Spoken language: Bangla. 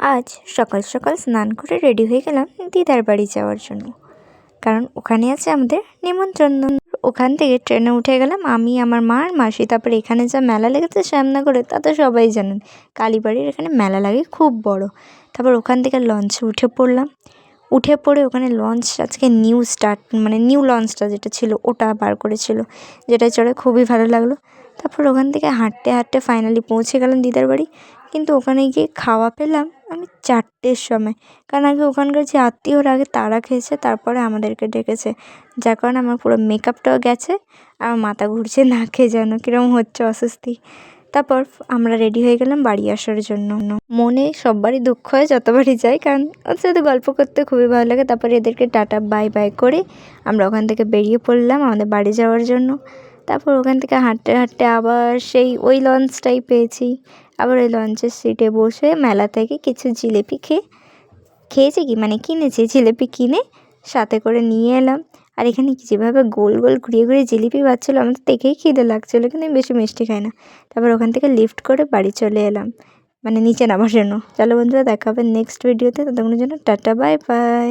আজ সকাল সকাল স্নান করে রেডি হয়ে গেলাম দিদার বাড়ি যাওয়ার জন্য, কারণ ওখানে আছে আমাদের নিমন্ত্রণ। ওখান থেকে ট্রেনে উঠে গেলাম আমি, আমার মা আর মাসি। তারপরে এখানে যা মেলা লেগেছে শ্যামনগরে তা তো সবাই জানেন, কালীবাড়ির এখানে মেলা লাগে খুব বড়। তারপর ওখান থেকে লঞ্চে উঠে পড়লাম। উঠে পড়ে ওখানে লঞ্চ আজকে নিউ লঞ্চটা যেটা ছিল ওটা বার করেছিল, যেটা চড়ে খুবই ভালো লাগলো। তারপর ওখান থেকে হাঁটতে হাঁটতে ফাইনালি পৌঁছে গেলাম দিদার বাড়ি। কিন্তু ওখানে গিয়ে খাওয়া পেলাম আমি 4টের সময়, কারণ আগে ওখানকার যে আত্মীয়রা আগে তারা খেয়েছে, তারপরে আমাদেরকে ডেকেছে, যার কারণে আমার পুরো মেকআপটাও গেছে, আমার মাথা ঘুরছে, না খেয়ে যেন কীরকম হচ্ছে অস্বস্তি। তারপর আমরা রেডি হয়ে গেলাম বাড়ি আসার জন্য। মনে সববারই দুঃখ হয় যতবারই যাই, কারণ ওর সাথে গল্প করতে খুবই ভালো লাগে। তারপরে এদেরকে টাটা বাই বাই করে আমরা ওখান থেকে বেরিয়ে পড়লাম আমাদের বাড়ি যাওয়ার জন্য। তারপর ওখান থেকে হাঁটতে হাঁটতে আবার সেই ওই লঞ্চটাই পেয়েছি। আবার ওই লঞ্চের সিটে বসে মেলা থেকে কিছু জিলিপি কিনেছি জিলিপি কিনে সাথে করে নিয়ে এলাম। আর এখানে যেভাবে গোল গোল ঘুরিয়ে ঘুরিয়ে জিলিপি পাচ্ছিলো আমার তো দেখেই খিদে লাগছিলো, কিন্তু আমি বেশি মিষ্টি খাই না। তারপর ওখান থেকে লিফট করে বাড়ি চলে এলাম, নিচে নামার জন্য। চলো বন্ধুরা, দেখা হবে নেক্সট ভিডিওতে, ততক্ষণের জন্য টাটা বাই বাই।